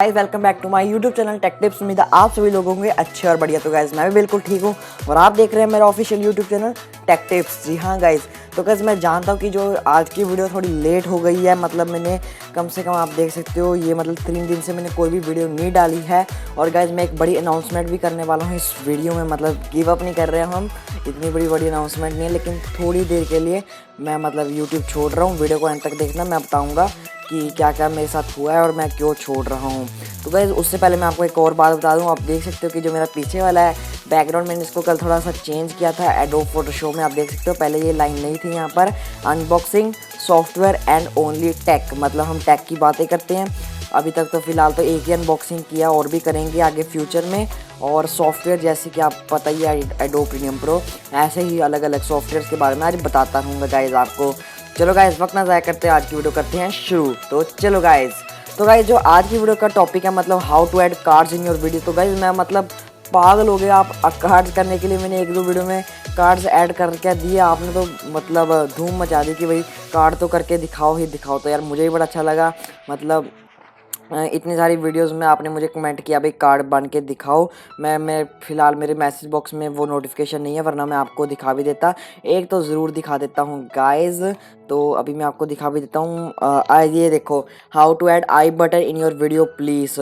Guys welcome back to my YouTube channel take tips. उम्मीद है आप सभी लोग होंगे अच्छे और बढ़िया। तो गाइस मैं भी बिल्कुल ठीक हूँ और आप देख रहे हैं मेरा official YouTube channel take Tips. जी हाँ गाइस, तो गाइस मैं जानता हूँ कि जो आज की वीडियो थोड़ी लेट हो गई है, मतलब मैंने कम से कम आप देख सकते हो ये मतलब 3 दिन से मैंने कोई भी वीडियो नहीं डाली है। और गाइस मैं एक बड़ी अनाउंसमेंट भी करने वाला हूँ इस वीडियो में, मतलब गिव अप नहीं कर रहे हैं हम, इतनी बड़ी अनाउंसमेंट नहीं है, लेकिन थोड़ी देर के लिए मैं मतलब यूट्यूब छोड़ रहा हूँ। वीडियो को एंड तक देखना, मैं बताऊँगा कि क्या क्या मेरे साथ हुआ है और मैं क्यों छोड़ रहा हूँ। तो गाइस उससे पहले मैं आपको एक और बात बता दूँ, आप देख सकते हो कि जो मेरा पीछे वाला है बैकग्राउंड, मैंने इसको कल थोड़ा सा चेंज किया था एडोब फोटोशॉप में। आप देख सकते हो पहले ये लाइन नहीं थी यहाँ पर, unboxing software and only tech, मतलब हम टेक की बातें करते हैं। अभी तक तो फिलहाल तो एक ही अनबॉक्सिंग किया, और भी करेंगे आगे फ्यूचर में। और सॉफ्टवेयर जैसे कि आप पता ही है एडोब प्रीमियम प्रो, ऐसे ही अलग अलग सॉफ्टवेयर के बारे में आज बताता रहूँगा गाइज आपको। चलो गाइज वक्त ना ज़ाया करते, आज की वीडियो करते हैं शुरू। तो चलो गाइज, तो गाइज जो आज की वीडियो का टॉपिक है मतलब how to add cards in your video. तो गाइज मैं मतलब पागल हो गया, आप कार्ड्स करने के लिए मैंने 1-2 वीडियो में कार्ड्स ऐड करके दिए, आपने तो मतलब धूम मचा दी कि भाई कार्ड तो करके दिखाओ ही दिखाओ। तो यार मुझे भी बड़ा अच्छा लगा, मतलब इतनी सारी वीडियोस में आपने मुझे कमेंट किया भाई कार्ड बन के दिखाओ। मैं फ़िलहाल मेरे मैसेज बॉक्स में वो नोटिफिकेशन नहीं है, वरना मैं आपको दिखा भी देता, एक तो ज़रूर दिखा देता हूँ गाइज़। तो अभी मैं आपको दिखा भी देता हूँ। ये देखो, how to add I button in your video please.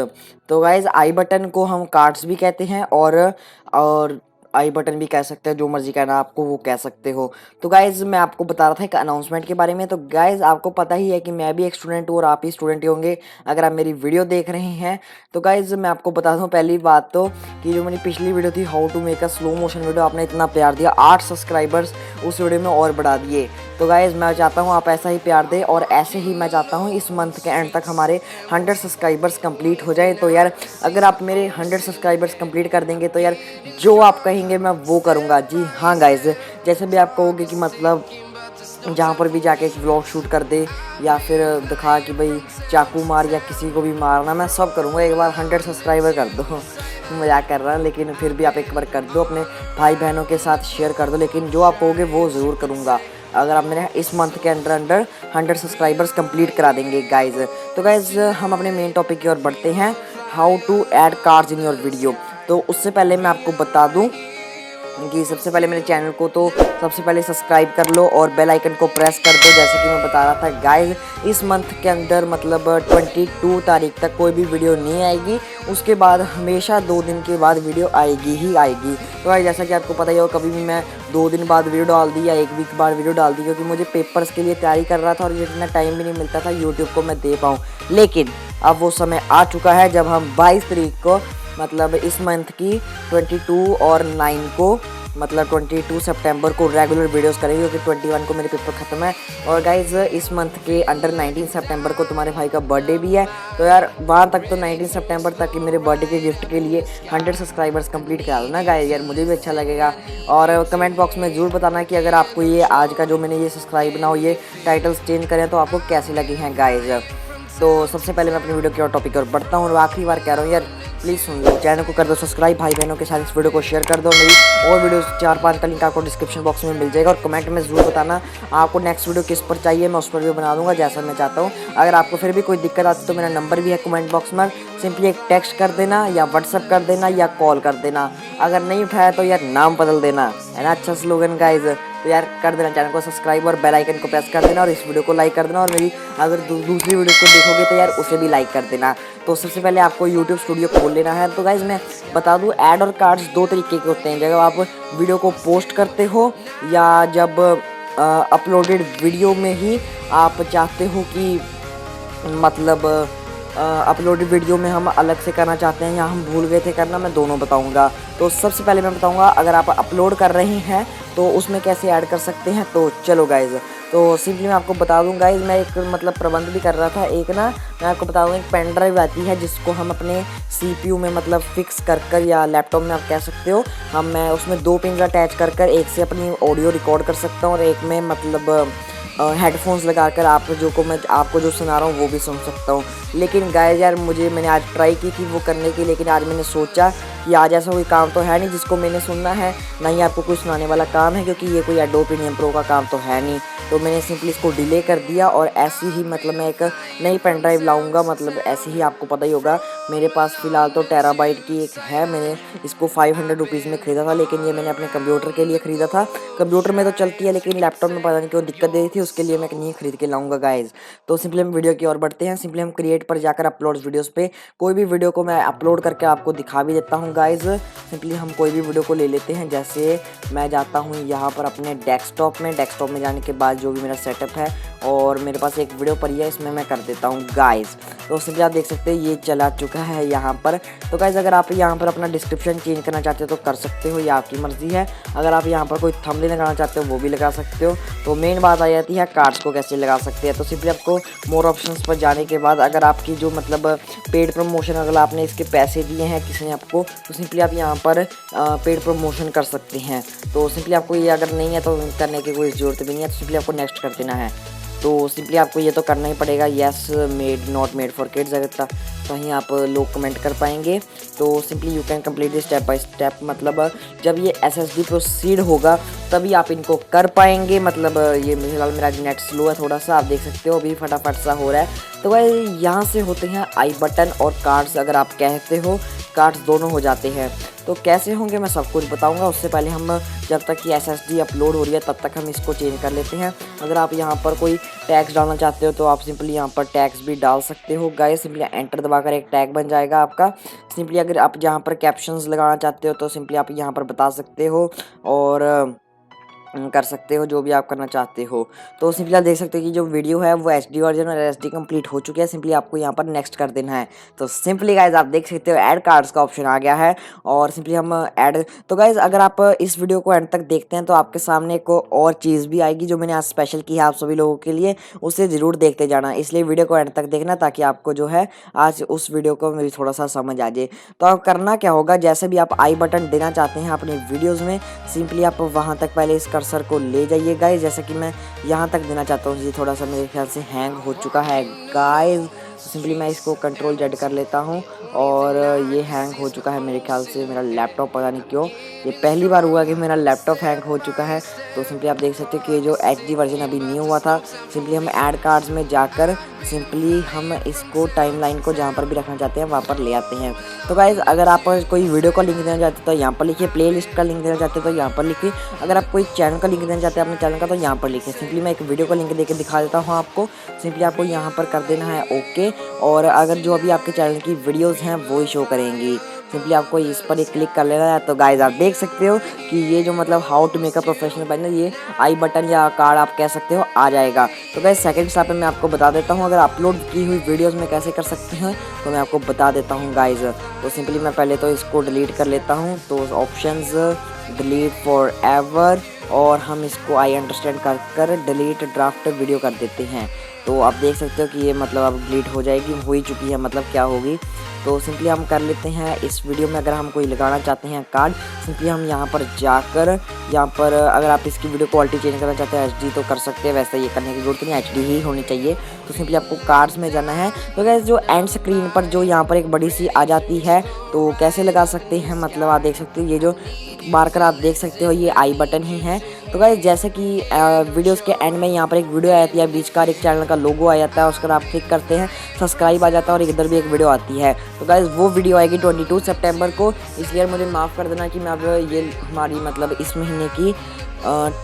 तो गाइज़ आई बटन को हम कार्ड्स भी कहते हैं और आई बटन भी कह सकते हैं, जो मर्जी कहना आपको वो कह सकते हो। तो गाइज़ मैं आपको बता रहा था एक अनाउंसमेंट के बारे में। तो गाइज़ आपको पता ही है कि मैं भी एक स्टूडेंट हूँ और आप ही स्टूडेंट ही होंगे अगर आप मेरी वीडियो देख रहे हैं। तो गाइज़ मैं आपको बता दूँ पहली बात तो कि जो मेरी पिछली वीडियो थी how to make a slow motion video, आपने इतना प्यार दिया, 8 सब्सक्राइबर्स उस वीडियो में और बढ़ा दिए। तो गाइज़ मैं चाहता हूँ आप ऐसा ही प्यार दें, और ऐसे ही मैं चाहता हूँ इस मंथ के एंड तक हमारे 100 सब्सक्राइबर्स कंप्लीट हो जाए। तो यार अगर आप मेरे 100 सब्सक्राइबर्स कंप्लीट कर देंगे तो यार जो आप कहेंगे मैं वो करूँगा। जी हाँ गाइज़, जैसे भी आप कहोगे कि मतलब जहाँ पर भी जाके एक व्लॉग शूट कर दे या फिर दिखा कि भाई चाकू मार या किसी को भी मारना, मैं सब करूँगा। एक बार 100 सब्सक्राइबर कर दो मजाक कर रहा है, लेकिन फिर भी आप एक बार कर दो, अपने भाई बहनों के साथ शेयर कर दो, लेकिन जो आप कहोगे वो ज़रूर करूँगा अगर आप मेरे इस मंथ के अंदर 100 सब्सक्राइबर्स कंप्लीट करा देंगे गाइज़। तो गाइज़ हम अपने मेन टॉपिक की ओर बढ़ते हैं, how to add cards in your video. तो उससे पहले मैं आपको बता दूं कि सबसे पहले मेरे चैनल को तो सबसे पहले सब्सक्राइब कर लो और बेल आइकन को प्रेस कर दो। जैसे कि मैं बता रहा था गाइज, इस मंथ के अंदर मतलब 22 तारीख तक कोई भी वीडियो नहीं आएगी, उसके बाद हमेशा 2 दिन के बाद वीडियो आएगी ही आएगी। तो भाई जैसा कि आपको पता ही हो, कभी भी मैं 2 दिन बाद वीडियो डाल दी या 1 वीक बाद वीडियो डाल दी, क्योंकि मुझे पेपर्स के लिए तैयारी कर रहा था और इतना टाइम भी नहीं मिलता था यूट्यूब को मैं दे पाऊँ। लेकिन अब वो समय आ चुका है जब हम 22 तारीख को मतलब इस मंथ की 22 और 9 को मतलब 22 सितंबर को रेगुलर वीडियोस करेंगे, क्योंकि 21 को मेरे पेपर ख़त्म है। और गाइज इस मंथ के अंडर 19 सितंबर को तुम्हारे भाई का बर्थडे भी है। तो यार वहाँ तक तो 19 सितंबर तक कि मेरे बर्थडे के गिफ्ट के लिए 100 सब्सक्राइबर्स कंप्लीट करा दो ना गाइज, यार मुझे भी अच्छा लगेगा। और कमेंट बॉक्स में ज़रूर बताना कि अगर आपको ये आज का जो मैंने ये सब्सक्राइब ना हो ये टाइटल्स चेंज करें तो आपको कैसे लगे हैं गाइज। तो सबसे पहले मैं अपनी वीडियो के और टॉपिक पर बढ़ता हूँ और आखिरी बार कह रहा हूँ यार प्लीज़ सुन लो, चैनल को कर दो सब्सक्राइब, भाई बहनों के साथ इस वीडियो को शेयर कर दो। मेरी और वीडियो 4-5 का लिंक आपको डिस्क्रिप्शन बॉक्स में मिल जाएगा, और कमेंट में ज़रूर बताना आपको नेक्स्ट वीडियो किस पर चाहिए, मैं उस पर भी बना दूंगा जैसा मैं चाहता हूँ। अगर आपको फिर भी कोई दिक्कत आती तो मेरा नंबर भी है कमेंट बॉक्स में, सिंपली एक टेक्स्ट कर देना या व्हाट्सअप कर देना या कॉल कर देना। अगर नहीं उठाया तो यार नाम बदल देना, है ना अच्छा स्लोगन गाइज। तो यार कर देना चैनल को सब्सक्राइब और बेल आइकन को प्रेस कर देना, और इस वीडियो को लाइक कर देना, और मेरी अगर दूसरी वीडियो को देखोगे तो यार उसे भी लाइक कर देना। तो सबसे पहले आपको यूट्यूब स्टूडियो खोल लेना है। तो गाइज मैं बता दूं ऐड और कार्ड्स 2 तरीके के होते हैं, जब आप वीडियो को पोस्ट करते हो या जब अपलोडेड वीडियो में ही आप चाहते हो कि मतलब अपलोडेड वीडियो में हम अलग से करना चाहते हैं या हम भूल गए थे करना, मैं दोनों बताऊंगा। तो सबसे पहले मैं बताऊंगा अगर आप अपलोड कर रहे हैं तो उसमें कैसे ऐड कर सकते हैं। तो चलो गाइज़, तो सिंपली मैं आपको बता दूं गाइज़, मैं एक मतलब प्रबंध भी कर रहा था एक ना, मैं आपको बताऊंगा एक पेन ड्राइव आती है जिसको हम अपने CPU में मतलब फिक्स कर या लैपटॉप में आप कह सकते हो, मैं उसमें 2 पिन अटैच कर एक से अपनी ऑडियो रिकॉर्ड कर सकता हूँ और एक में मतलब हेडफोन्स लगाकर आप मैं आपको जो सुना रहा हूँ वो भी सुन सकता हूँ। लेकिन गाइस यार मैंने आज ट्राई की थी वो करने की, लेकिन आज मैंने सोचा कि आज ऐसा कोई काम तो है नहीं जिसको मैंने सुनना है, ना ही आपको कोई सुनाने वाला काम है, क्योंकि ये कोई एडोब प्रीमियम प्रो का काम तो है नहीं। तो मैंने सिंपली इसको डिले कर दिया और ऐसी ही मतलब मैं एक नई पेन ड्राइव लाऊंगा। मतलब ऐसे ही आपको पता ही होगा मेरे पास फ़िलहाल तो टेराबाइट की एक है। मैंने इसको 500 रुपीज़ में ख़रीदा था, लेकिन ये मैंने अपने कंप्यूटर के लिए ख़रीदा था। कंप्यूटर में तो चलती है लेकिन लैपटॉप में पता नहीं क्यों दिक्कत दे रही थी, उसके लिए मैं नहीं खरीद के लाऊंगा गाइज़। तो सिंपली हम वीडियो की ओर बढ़ते हैं। सिंपली हम क्रिएट पर जाकर अपलोड वीडियोज़ पे कोई भी वीडियो को मैं अपलोड करके आपको दिखा भी देता हूँ गाइज़। सिंपली हम कोई भी वीडियो को ले लेते हैं। जैसे मैं जाता हूँ यहाँ पर अपने डेस्कटॉप में जाने के बाद जो भी मेरा सेटअप है और मेरे पास एक वीडियो पड़ी है, इसमें मैं कर देता हूँ गाइज़। तो सिंपली आप देख सकते हैं ये चला चुका है यहाँ पर। तो गाइज़ अगर आप यहाँ पर अपना डिस्क्रिप्शन चेंज करना चाहते हो तो कर सकते हो, ये आपकी मर्ज़ी है। अगर आप यहाँ पर कोई थंबनेल लगाना चाहते हो वो भी लगा सकते हो। तो मेन बात आ जाती है कार्ड्स को कैसे लगा सकते हैं। तो सिंपली आपको मोर ऑप्शंस पर जाने के बाद अगर आपकी जो मतलब पेड प्रमोशन, अगर आपने इसके पैसे दिए हैं किसी ने आपको, तो सिंपली आप यहाँ पर पेड प्रमोशन कर सकते हैं। तो सिंपली आपको ये अगर नहीं है तो करने की कोई ज़रूरत भी नहीं है, तो सिंपली आपको नेक्स्ट कर देना है। तो सिंपली आपको ये तो करना ही पड़ेगा, yes made not made for kids, अगर कहीं आप लोग कमेंट कर पाएंगे। तो simply you can complete this step by step, मतलब जब ये SSD प्रोसीड होगा तभी आप इनको कर पाएंगे। मतलब ये फिलहाल मेरा नेट स्लो है थोड़ा सा, आप देख सकते हो अभी फटाफट सा हो रहा है। तो भाई यहाँ से होते हैं आई बटन और कार्ड्स, अगर आप कहते हो कार्ड्स दोनों हो जाते हैं। तो कैसे होंगे मैं सब कुछ बताऊंगा। उससे पहले हम जब तक कि SSD अपलोड हो रही है तब तक हम इसको चेंज कर लेते हैं। अगर आप यहाँ पर कोई टैग्स डालना चाहते हो तो आप सिंपली यहाँ पर टैग्स भी डाल सकते हो गाइस। सिंपली एंटर दबाकर एक टैग बन जाएगा आपका। सिंपली अगर आप यहाँ पर कैप्शंस लगाना चाहते हो तो सिंपली आप यहाँ पर बता सकते हो और कर सकते हो जो भी आप करना चाहते हो। तो सिंपली आप देख सकते हो कि जो वीडियो है वो HD वर्जन और SD कंप्लीट हो चुकी है। सिंपली आपको यहाँ पर नेक्स्ट कर देना है। तो सिंपली गाइज आप देख सकते हो ऐड कार्ड्स का ऑप्शन आ गया है और सिंपली हम ऐड। तो गाइज अगर आप इस वीडियो को एंड तक देखते हैं तो आपके सामने एक और चीज़ भी आएगी जो मैंने आज स्पेशल की है आप सभी लोगों के लिए, उसे ज़रूर देखते जाना। इसलिए वीडियो को एंड तक देखना ताकि आपको जो है आज उस वीडियो को मेरी थोड़ा सा समझ आ जाए। तो आप करना क्या होगा, जैसे भी आप आई बटन देना चाहते हैं अपने वीडियोज़ में, सिंपली आप वहाँ तक पहले इस कर्सर को ले जाइए गाइज। जैसा कि मैं यहाँ तक देना चाहता हूँ, ये थोड़ा सा मेरे ख्याल से हैंग हो चुका है गाइज। सिंपली मैं इसको कंट्रोल Z कर लेता हूँ और ये हैंग हो चुका है मेरे ख्याल से मेरा लैपटॉप, पता नहीं क्यों ये पहली बार हुआ कि मेरा लैपटॉप हैंग हो चुका है। तो सिंपली आप देख सकते हो कि ये जो HD वर्जन अभी नहीं हुआ था, सिंपली हम ऐड कार्ड्स में जाकर सिंपली हम इसको टाइमलाइन को जहाँ पर भी रखना चाहते हैं वहाँ पर ले आते हैं। तो गाइज़ अगर आप कोई वीडियो का लिंक देना चाहते हो तो यहाँ पर लिखिए, प्लेलिस्ट का लिंक देना चाहते हो तो यहाँ पर लिखिए, अगर आप कोई चैनल का लिंक देना चाहते हैं अपने चैनल का तो यहाँ पर लिखिए। सिंपली मैं एक वीडियो का लिंक देके दिखा देता हूँ आपको। सिंपली आपको यहाँ पर कर देना है ओके, और अगर जो अभी आपके चैनल की वीडियोज़ हैं वो ही शो करेंगी। सिंपली आपको इस पर एक क्लिक कर लेना है। तो गाइज आप देख सकते हो कि ये जो मतलब how to make a professional banner, ये आई बटन या कार्ड आप कह सकते हो आ जाएगा। तो गाइज सेकंड स्टेप में मैं आपको बता देता हूँ अगर अपलोड की हुई वीडियोस में कैसे कर सकते हैं, तो मैं आपको बता देता हूँ गाइज। तो सिंपली मैं पहले तो इसको डिलीट कर लेता हूँ। तो ऑप्शंस डिलीट फॉर एवर और हम इसको आई अंडरस्टैंड कर डिलीट ड्राफ्ट वीडियो कर देते हैं। तो आप देख सकते हो कि ये मतलब अब डिलीट हो जाएगी, हो ही चुकी है, मतलब क्या होगी। तो सिंपली हम कर लेते हैं इस वीडियो में अगर हम कोई लगाना चाहते हैं कार्ड, सिंपली हम यहाँ पर जाकर यहाँ पर अगर आप इसकी वीडियो क्वालिटी चेंज करना चाहते हैं HD तो कर सकते हैं, वैसे ये करने की जरूरत नहीं, HD ही होनी चाहिए। तो सिंपली आपको कार्ड्स में जाना है। तो गाइस जो एंड स्क्रीन पर जो यहाँ पर एक बड़ी सी आ जाती है तो कैसे लगा सकते हैं, मतलब आप देख सकते हो ये जो मार्कर आप देख सकते हो ये आई बटन ही है। तो गाइस जैसे कि वीडियोस के एंड में यहाँ पर एक वीडियो आ जाती है, बीच का एक चैनल का लोगो आ जाता है, उसका आप क्लिक करते हैं सब्सक्राइब आ जाता है और इधर भी एक वीडियो आती है। तो गाइस वो वीडियो आएगी 22 सितंबर को, इसलिए मुझे माफ़ कर देना कि मैं अब ये हमारी मतलब इस महीने की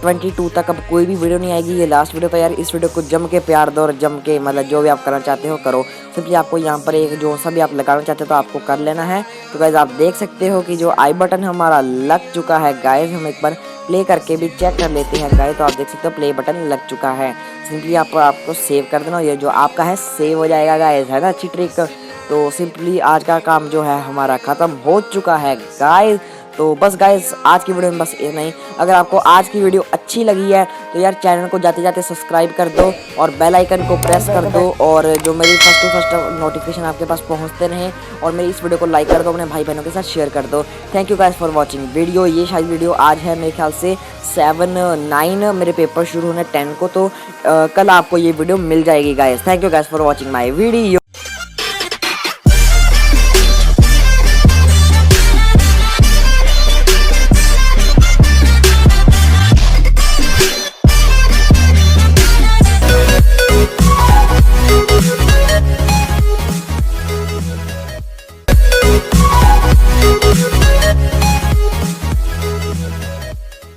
22 तक अब कोई भी वीडियो नहीं आएगी, ये लास्ट वीडियो। तो यार इस वीडियो को जम के प्यार दो और जम के मतलब जो भी आप करना चाहते हो करो। सिंपली आपको यहाँ पर एक जो सा भी आप लगाना चाहते हो तो आपको कर लेना है। तो गाइस आप देख सकते हो कि जो आई बटन हमारा लग चुका है गाइस, हम एक बार प्ले करके भी चेक कर लेते हैं गाइस। तो आप देख सकते हो प्ले बटन लग चुका है। सिंपली आपको सेव कर देना, ये जो आपका है सेव हो जाएगा गाइस, है ना अच्छी ट्रिक। तो सिंपली आज का काम जो है हमारा ख़त्म हो चुका है गाइस। तो बस गाइस आज की वीडियो में बस ये नहीं, अगर आपको आज की वीडियो अच्छी लगी है तो यार चैनल को जाते जाते सब्सक्राइब कर दो और बेल आइकन को प्रेस कर दो, और जो मेरी फर्स्ट टू फर्स्ट नोटिफिकेशन आपके पास पहुंचते रहें, और मेरी इस वीडियो को लाइक कर दो, अपने भाई बहनों के साथ शेयर कर दो। Thank you guys for watching video. ये शायद वीडियो आज है मेरे ख्याल से 7/9, मेरे पेपर शुरू होने 10 को, तो कल आपको ये वीडियो मिल जाएगी guys. Thank you guys for watching my video.